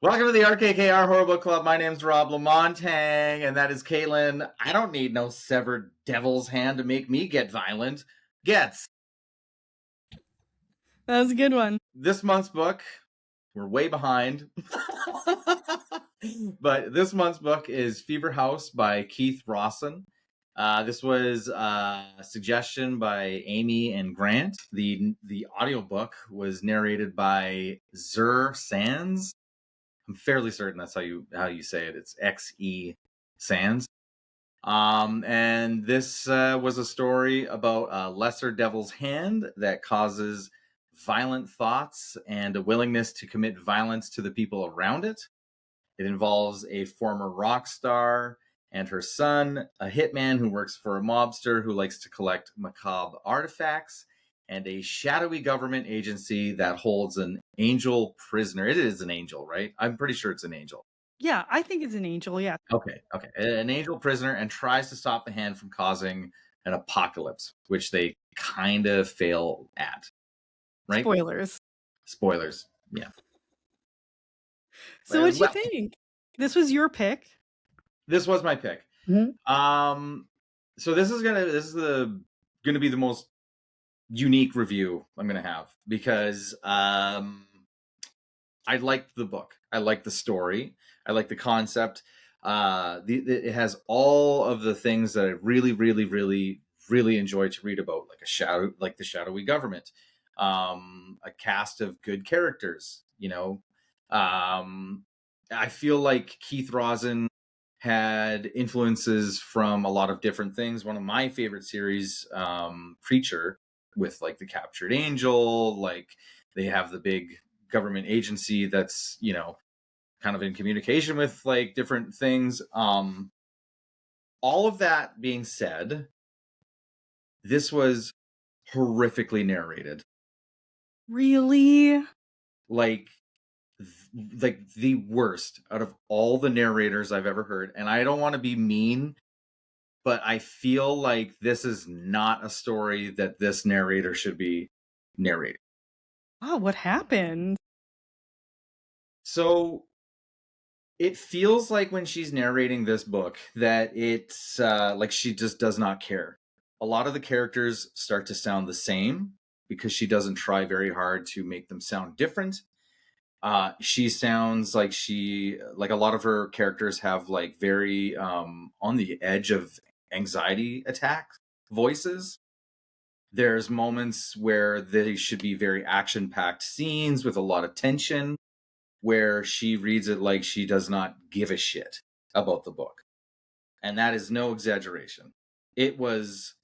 Welcome to the RKKR Horror Book Club. My name's Rob Lamontang, and that is Caitlin. I don't need no severed devil's hand to make me get violent. Gets. That was a good one. This month's book, we're way behind. But this month's book is Fever House by Keith Rosson. This was a suggestion by Amy and Grant. The audiobook was narrated by Zur Sands. I'm fairly certain that's how you say it. It's X-E Sands. And this was a story about a lesser devil's hand that causes violent thoughts and a willingness to commit violence to the people around it. It involves a former rock star and her son, a hitman who works for a mobster who likes to collect macabre artifacts, and a shadowy government agency that holds an angel prisoner. It is an angel, right? I'm pretty sure it's an angel. Yeah, I think it's an angel, yeah. Okay. An angel prisoner, and tries to stop the hand from causing an apocalypse, which they kind of fail at. Right? Spoilers. Yeah. So what'd you think? This was your pick. This was my pick. Mm-hmm. So this is gonna be the most unique review I'm gonna have, because I liked the book. I like the story. I like the concept. It has all of the things that I really, really, really, really enjoy to read about, like the shadowy government, a cast of good characters. I feel like Keith Rosson had influences from a lot of different things. One of my favorite series, Preacher, with like the captured angel, like they have the big government agency that's, kind of in communication with like different things. All of that being said, this was horrifically narrated. Really? Like the worst out of all the narrators I've ever heard. And I don't want to be mean, but I feel like this is not a story that this narrator should be narrating. Oh, what happened? So it feels like when she's narrating this book that it's like she just does not care. A lot of the characters start to sound the same because she doesn't try very hard to make them sound different. She sounds like a lot of her characters have like very on the edge of anxiety attack voices. There's moments where they should be very action-packed scenes with a lot of tension, where she reads it like she does not give a shit about the book. And that is no exaggeration. It was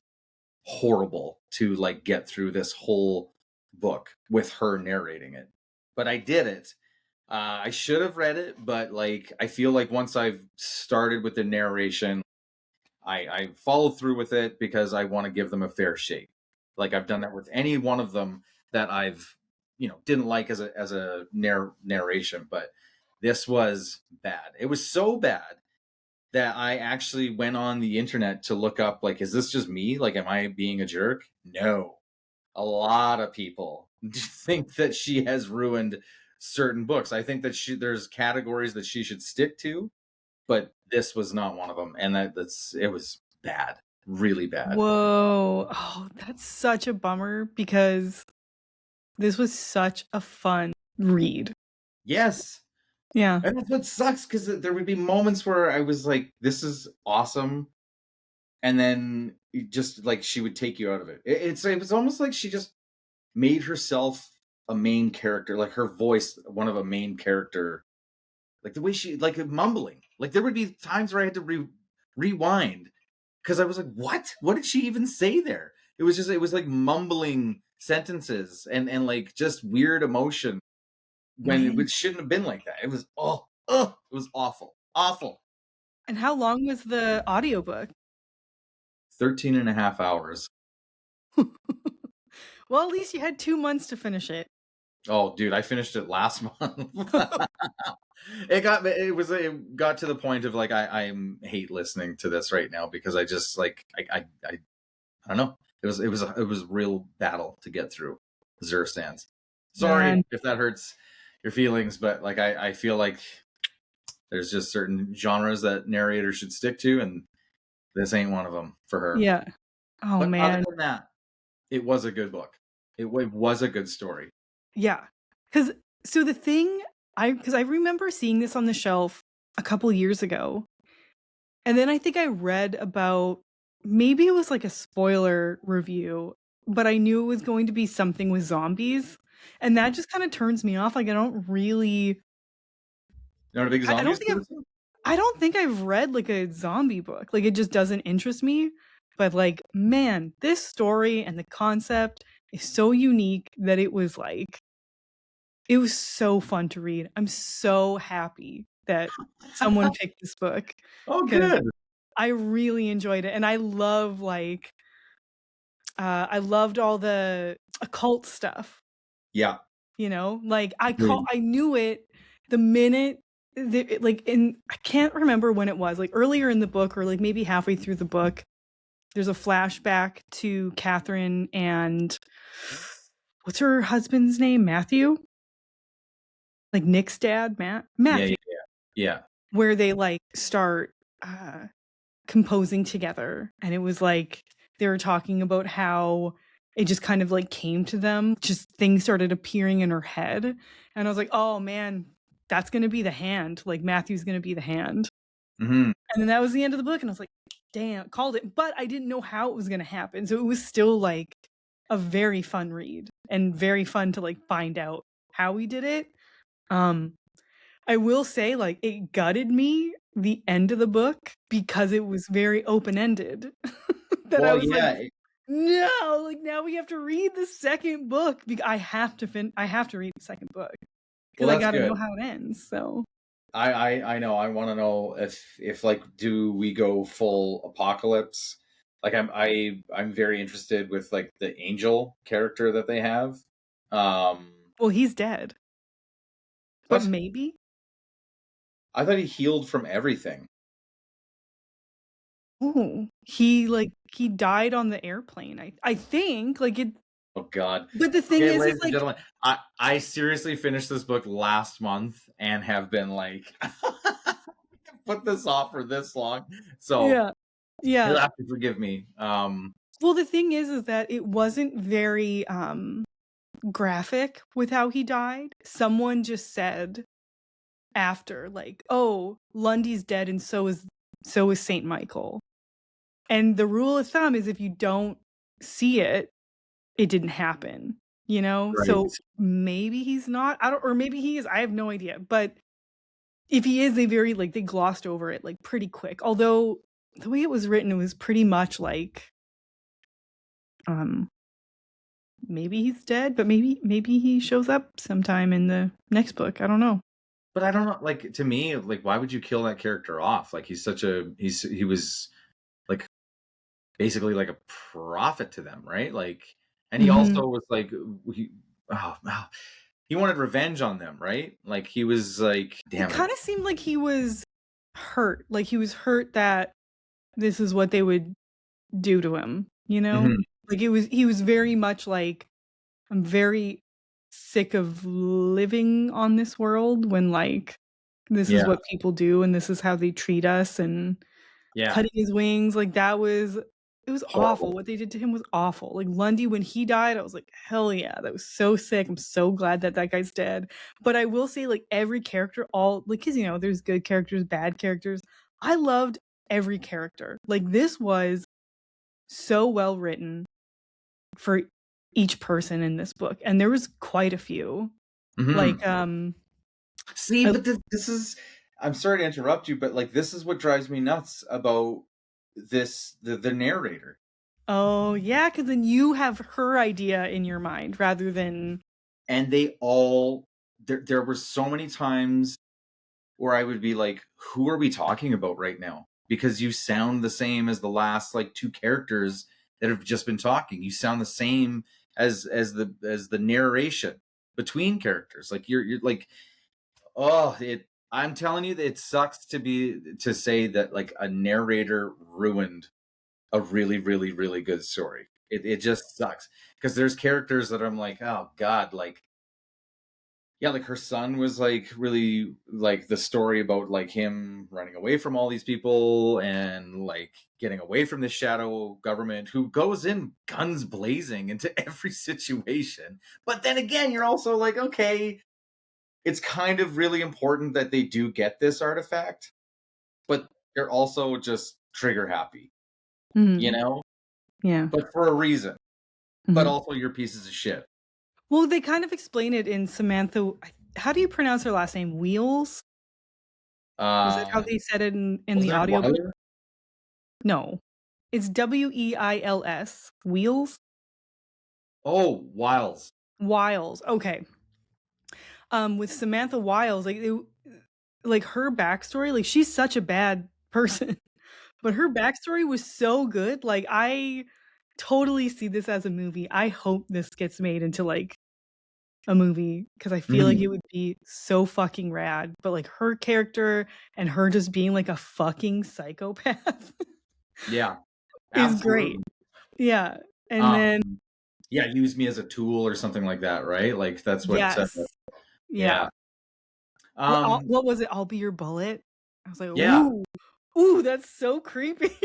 horrible to like get through this whole book with her narrating it. But I did it. I should have read it, but like I feel like once I've started with the narration, I followed through with it because I want to give them a fair shake. Like I've done that with any one of them that I've didn't like as a narration, but this was bad. It was so bad that I actually went on the internet to look up, like, is this just me? Like, am I being a jerk? No. A lot of people think that she has ruined certain books. I think that there's categories that she should stick to, but this was not one of them. And it was bad. Really bad. Whoa. Oh, that's such a bummer because this was such a fun read. Yes. Yeah. And that's what sucks, because there would be moments where I was like, this is awesome. And then just like she would take you out of it. It was almost like she just made herself a main character, like her voice, one of a main character, like the way she, like mumbling. Like there would be times where I had to rewind because I was like, what did she even say there? It was like mumbling sentences and like just weird emotion when it shouldn't have been like that. It was it was awful. And how long was the audiobook? 13 and a half hours. Well, at least you had 2 months to finish it. Oh, dude, I finished it last month. It got to the point of like I hate listening to this right now because I just like I don't know. It was a real battle to get through. Zur Sands. Sorry if that hurts your feelings, but like I feel like there's just certain genres that narrators should stick to, and this ain't one of them for her. Yeah. Oh But other man. than that, it was a good book. It was a good story. Yeah. Cuz so the thing I remember seeing this on the shelf a couple years ago. And then I think I read about, maybe it was like a spoiler review, but I knew it was going to be something with zombies. And that just kind of turns me off. Like I don't really Not a big I don't zombies think person? I don't think I've read like a zombie book. Like it just doesn't interest me. But like, man, this story and the concept is so unique that it was so fun to read. I'm so happy that someone picked this book Oh, because good. I really enjoyed it. And I loved all the occult stuff, Yeah. you know? Like Agreed. I knew it the minute like in I can't remember when it was, like earlier in the book or like maybe halfway through the book, there's a flashback to Catherine and what's her husband's name? Matthew? Like Nick's dad, Yeah, yeah, Matthew, yeah. Yeah. where they like start composing together. And it was like they were talking about how it just kind of like came to them, just things started appearing in her head. And I was like, oh man, that's going to be the hand. Like Matthew's going to be the hand. Hmm. And then that was the end of the book. And I was like, damn, called it. But I didn't know how it was going to happen. So it was still like a very fun read and very fun to like find out how we did it. Um, I will say, like, it gutted me the end of the book because it was very open-ended. That I Well, was like, yeah. no, like now we have to read the second book. I have to read the second book Well, because I that's got to good. know how it ends. So, I know. I want to know if like, do we go full apocalypse? Like I'm very interested with like the angel character that they have. Um, well, he's dead, but what? maybe. I thought he healed from everything. Oh, he died on the airplane. I think like it. Oh God. But the thing Okay, is ladies and like, gentlemen, I seriously finished this book last month and have been like put this off for this long. So yeah, yeah. you'll have to forgive me. Well, the thing is that it wasn't very graphic with how he died. Someone just said after, like, "Oh, Lundy's dead, and so is Saint Michael." And the rule of thumb is if you don't see it, it didn't happen. You know, Right. so maybe he's not. I don't, or maybe he is. I have no idea. But if he is, they glossed over it like pretty quick. Although the way it was written, it was pretty much like, um, maybe he's dead, but maybe he shows up sometime in the next book. I don't know. But I don't know, like to me, like why would you kill that character off? Like he was like basically like a prophet to them, right? Like, and he Mhm. also was like he he wanted revenge on them, right? Like he was like, It damn it. kinda seemed like he was hurt, like he was hurt that this is what they would do to him, you know? Hmm. Like he was very much like, "I'm very sick of living on this world when, like, this is Yeah, what people do and this is how they treat us," and yeah, cutting his wings, like, that was it was awful. horrible. What they did to him was awful. Like, Lundy, when he died, I was like, "Hell yeah, that was so sick. I'm so glad that that guy's dead." But I will say, like, every character, all like, because you know, there's good characters, bad characters. I loved every character. Like, this was so well written for each person in this book, and there was quite a few. Hmm. Like, See, I but this is, I'm sorry to interrupt you, but like this is what drives me nuts about the narrator. oh, yeah, because then you have her idea in your mind rather than And they all, there were so many times where I would be like, who are we talking about right now? Because you sound the same as the last like two characters that have just been talking. You sound the same as the narration between characters. Like you're like, oh, it, I'm telling you that it sucks to say that like a narrator ruined a really, really, really good story. It just sucks because there's characters that I'm like, oh God, like yeah, like her son was like really like the story about like him running away from all these people and like getting away from this shadow government who goes in guns blazing into every situation. But then again, you're also like, okay, it's kind of really important that they do get this artifact, but they're also just trigger happy, you Mhm. know? Yeah. But for a reason. But Mhm. also you're pieces of shit. Well, they kind of explain it in Samantha. How do you pronounce her last name? Wheels? Is that how Uh they said it in the wasn't it audiobook? Weiler? No. It's Weils. Wheels? Oh, Wiles. Wiles. Okay. With Samantha Wiles, like her backstory, like she's such a bad person, but her backstory was so good. Like I totally see this as a movie. I hope this gets made into like a movie because I feel like Mhm. it would be so fucking rad. But like her character and her just being like a fucking psychopath Yeah, is great. absolutely. Yeah. And then Um, yeah, use me as a tool or something like that, right? Like that's what. yes. Yeah. Yeah. Um, What was it? I'll be your bullet. I was like, yeah. ooh, ooh, that's so creepy.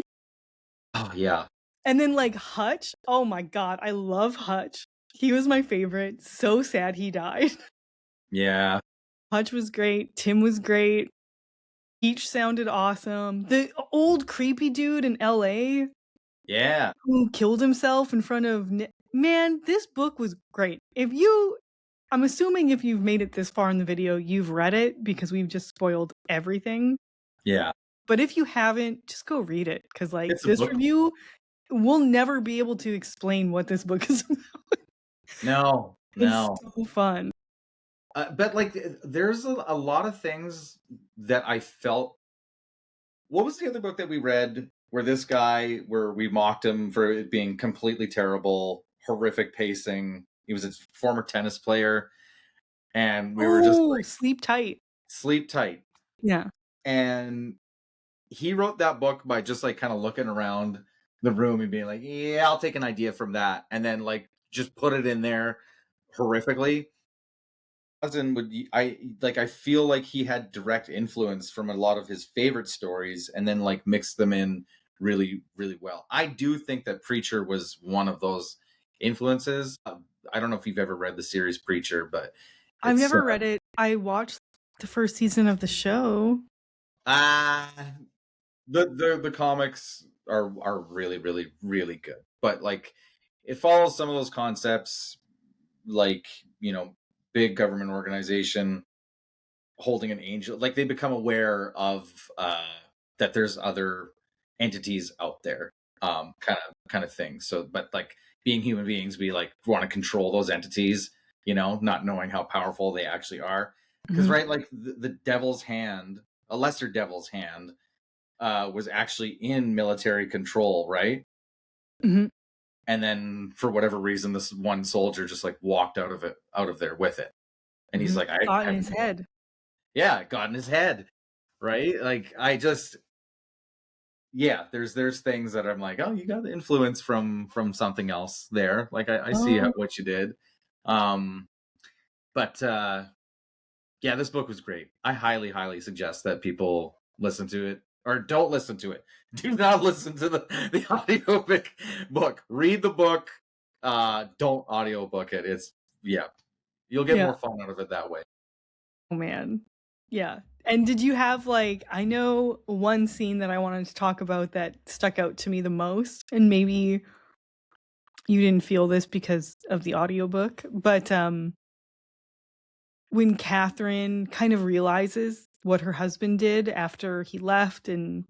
Oh, yeah. And then like Hutch, oh my god, I love Hutch. He was my favorite. So sad he died. Yeah. Hutch was great. Tim was great. Peach sounded awesome. The old creepy dude in LA Yeah. who killed himself in front of man, this book was great. I'm assuming if you've made it this far in the video, you've read it because we've just spoiled everything. Yeah. But if you haven't, just go read it because like It's a this book. review we'll never be able to explain what this book is about. No, It's no. so fun. But like, there's a lot of things that I felt. What was the other book that we read where this guy, where we mocked him for it being completely terrible, horrific pacing? He was a former tennis player, and we were just Oh, like, Sleep Tight. sleep tight. Yeah. And he wrote that book by just like kind of looking around the room and being like, yeah, I'll take an idea from that. And then like just put it in there horrifically. Cousin would I feel like he had direct influence from a lot of his favorite stories and then like mixed them in really, really well. I do think that Preacher was one of those influences. I don't know if you've ever read the series Preacher, but I've it's never read it. I watched the first season of the show. uh the comics are really, really, really good. But like it follows some of those concepts, like, big government organization holding an angel, like they become aware of that there's other entities out there, kind of thing. So but like being human beings, we like want to control those entities, not knowing how powerful they actually are. Because Mhm. right, like the devil's hand, a lesser devil's hand, was actually in military control, right? Mhm. And then for whatever reason this one soldier just like walked out of there with it, and he's Mhm. like, I Thought in have his no. head. Yeah, it got in his head, right? Like I just, yeah, there's things that I'm like, oh, you got the influence from something else there. Like I see Oh, what you did. um but yeah, this book was great. I highly, highly suggest that people listen to it or don't listen to it. Do not listen to the book. Read the book. Don't audiobook it. It's, yeah, you'll get yeah. more fun out of it that way. Oh man. Yeah. And did you have like I know one scene that I wanted to talk about that stuck out to me the most, and maybe you didn't feel this because of the audiobook, but when Catherine kind of realizes what her husband did after he left and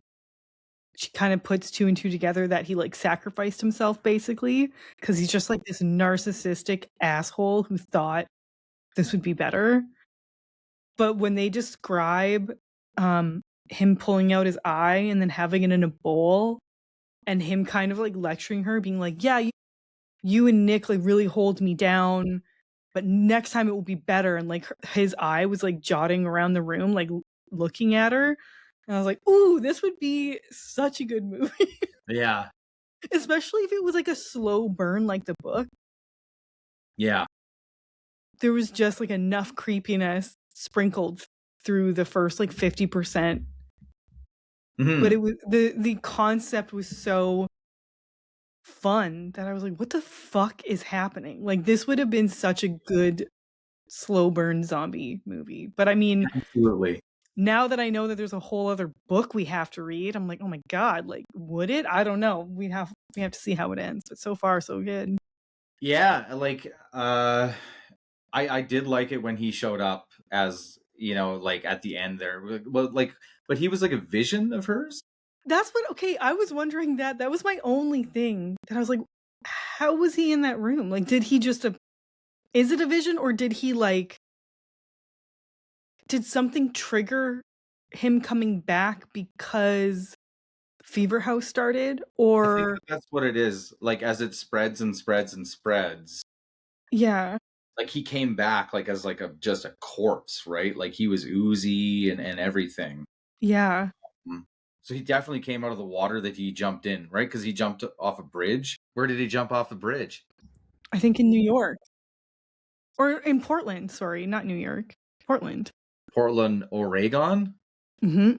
she kind of puts two and two together that he like sacrificed himself basically because he's just like this narcissistic asshole who thought this would be better. But when they describe um him pulling out his eye and then having it in a bowl and him kind of like lecturing her being like, yeah, you and Nick like really hold me down, but next time it will be better. And like his eye was like jotting around the room like looking at her, and I was like, ooh, this would be such a good movie. Yeah, Especially if it was like a slow burn like the book. yeah. there was just like enough creepiness sprinkled through the first like 50%. But it was the concept was so fun that I was like, what the fuck is happening? Like, this would have been such a good slow burn zombie movie. But I mean, Absolutely. now that I know that there's a whole other book we have to read, I'm like, oh my god, like, would it? I don't know. We have to see how it ends. But so far, so good. Yeah, like I did like it when he showed up as, you know, like at the end there. Well, like, but he was like a vision of hers. That's what. Okay, I was wondering that. That was my only thing. That I was like, how was he in that room? Like, did he just is it a vision, or did he like? Did something trigger him coming back because Fever House started, I think or that's what it is. Like as it spreads and spreads and spreads, yeah, like he came back like as like a just a corpse, right? Like he was oozy and everything. yeah. So he definitely came out of the water that he jumped in, right? Because he jumped off a bridge. Where did he jump off the bridge? I think in New York or in Portland. Sorry, not New York, Portland. Portland, Oregon? Mm-hmm.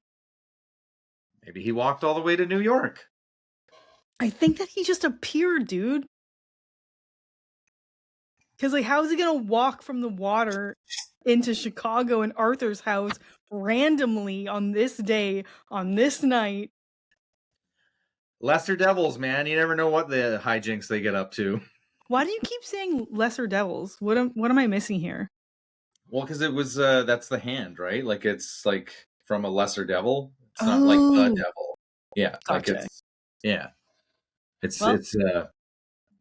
Maybe he walked all the way to New York. I think that he just appeared, dude. Because like, how is he gonna walk from the water into Chicago and Arthur's house randomly on this day, on this night? Lesser devils, man. You never know what the hijinks they get up to. Why do you keep saying lesser devils? What am I missing here? Well, because it was that's the hand, right? Like it's like from a lesser devil. It's not like the Oh, devil. Yeah, like gotcha. it's yeah. It's Well, it's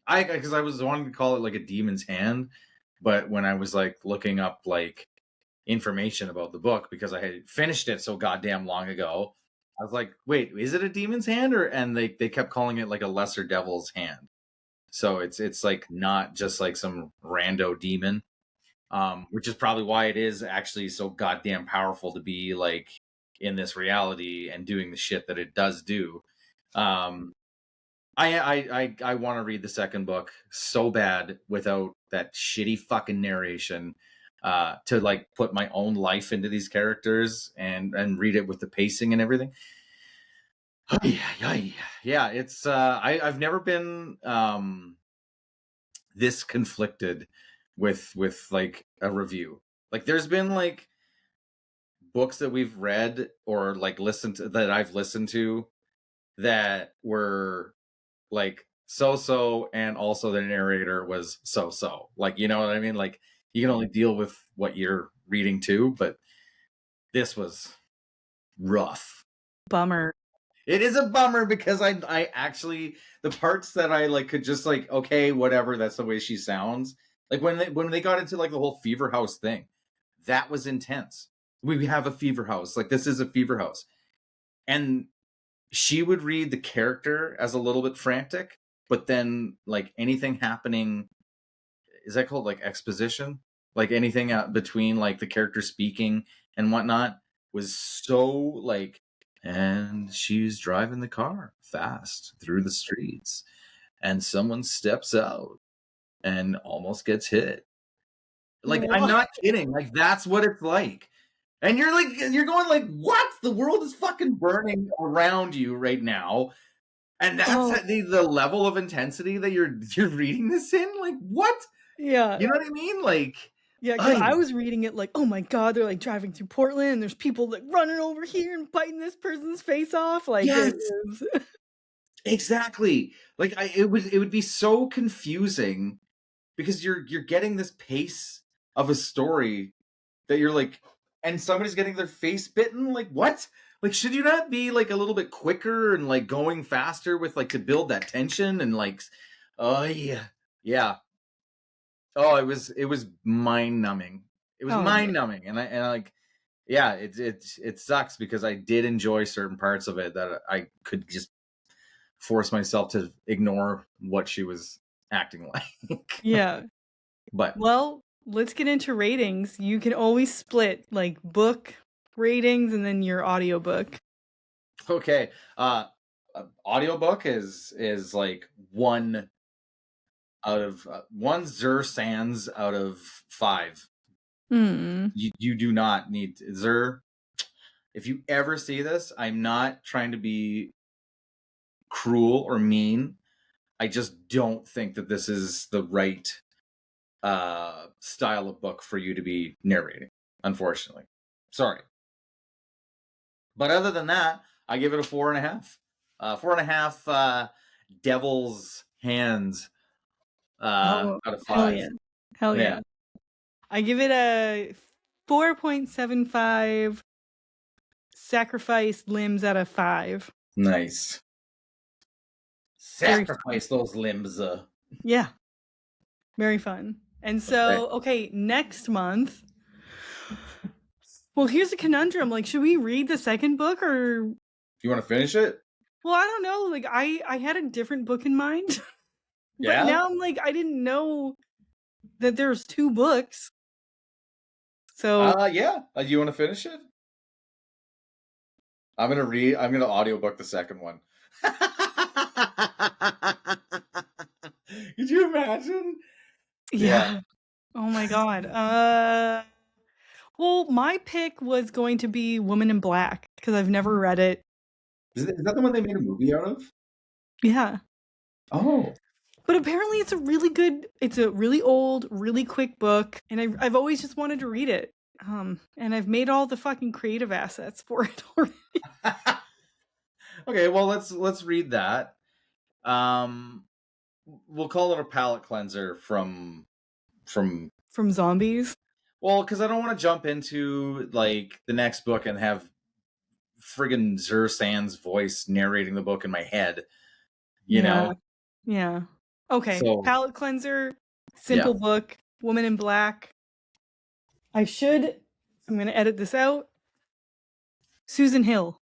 I because I was wanting to call it like a demon's hand, but when I was like looking up like information about the book because I had finished it so goddamn long ago, I was like, wait, is it a demon's hand or and they kept calling it like a lesser devil's hand. So it's like not just like some rando demon, which is probably why it is actually so goddamn powerful to be like in this reality and doing the shit that it does do. Um, I want to read the second book so bad without that shitty fucking narration, to like put my own life into these characters and read it with the pacing and everything. Yeah, it's I've never been this conflicted with like a review. Like there's been like books that we've read or like listened to that I've listened to that were like so and also the narrator was so. Like you know what I mean? Like you can only deal with what you're reading too, but this was rough. bummer. It is a bummer because I actually the parts that I like could just like okay whatever that's the way she sounds, like when they got into like the whole fever house thing, that was intense. We have a fever house, like this is a fever house, and she would read the character as a little bit frantic, but then like anything happening, is that called like exposition, like anything between like the character speaking and whatnot was so like, and she's driving the car fast through the streets and someone steps out and almost gets hit. Like I'm What? not kidding, like that's what it's like. And you're going like, what? The world is fucking burning around you right now. And that's Oh, the level of intensity that you're reading this in? Like what? yeah. You know what I mean? Like Yeah, because I I was reading it like, oh my god, they're like driving through Portland and there's people like running over here and biting this person's face off. Like it yes, is. exactly. Like it would be so confusing because you're getting this pace of a story that you're like, and somebody's getting their face bitten. Like what? Like should you not be like a little bit quicker and like going faster with like to build that tension and like, oh yeah. Oh, it was mind numbing. It was Oh yeah. mind numbing, and I like, yeah, it sucks because I did enjoy certain parts of it that I could just force myself to ignore what she was acting like. Yeah. But Well, let's get into ratings. You can always split like book ratings and then your audiobook. okay, audiobook is like one out of one Zer Sands out of 5. You do not need Zer. If you ever see this, I'm not trying to be cruel or mean. I just don't think that this is the right style of book for you to be narrating, unfortunately. Sorry. But other than that, I give it a 4.5. 4.5 devil's hands out of 5. Hell yeah. Hell yeah. I give it a 4.75 sacrifice limbs out of 5. Nice. Sacrifice those limbs. Yeah. Very fun. And so, okay, next month. Well, here's a conundrum. Like, should we read the second book or? Do you want to finish it? Well, I don't know. Like, I had a different book in mind. Yeah. But now I'm like, I didn't know that there's 2 books. So. Yeah. Do you want to finish it? I'm gonna audiobook the second one. Could you imagine? Yeah. Oh my god. Well, my pick was going to be Woman in Black because I've never read it. Is that the one they made a movie out of? Yeah. Oh. But apparently it's a really old, really quick book, and I've always just wanted to read it. And I've made all the fucking creative assets for it already. Okay, well let's read that. We'll call it a palate cleanser from zombies. Well, because I don't want to jump into like the next book and have friggin' Zer Sand's voice narrating the book in my head. You know? Yeah. Okay. So, palate cleanser, simple book, Woman in Black. I'm gonna edit this out. Susan Hill.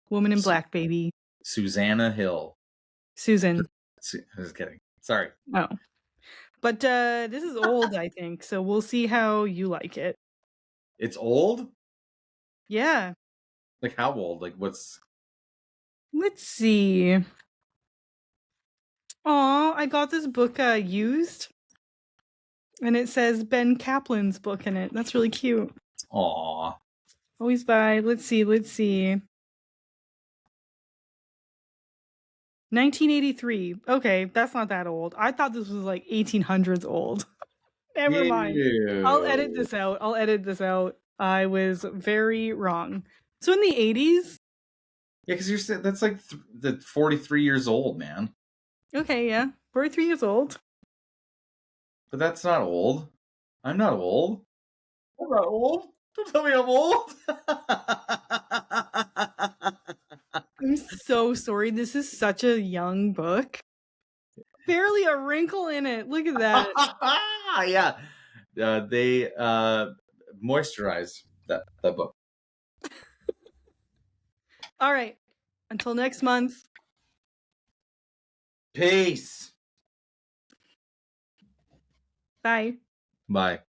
Woman in Black, baby. Susanna Hill. Susan. I was kidding. Sorry. Oh. But this is old, I think, so we'll see how you like it. It's old? Yeah. Like how old? Like what's... Let's see. Aw, I got this book used. And it says Ben Kaplan's book in it. That's really cute. Aw. Always buy. Let's see. 1983. Okay, that's not that old. I thought this was like 1800s old. Never mind. I'll edit this out. I was very wrong. So in the 80s? Yeah, because that's like 43 years old, man. Okay, yeah. 43 years old. But that's not old. I'm not old. I'm not old. Don't tell me I'm old. I'm so sorry. This is such a young book. Barely a wrinkle in it. Look at that. Yeah. They moisturize that book. All right. Until next month. Peace. Bye. Bye.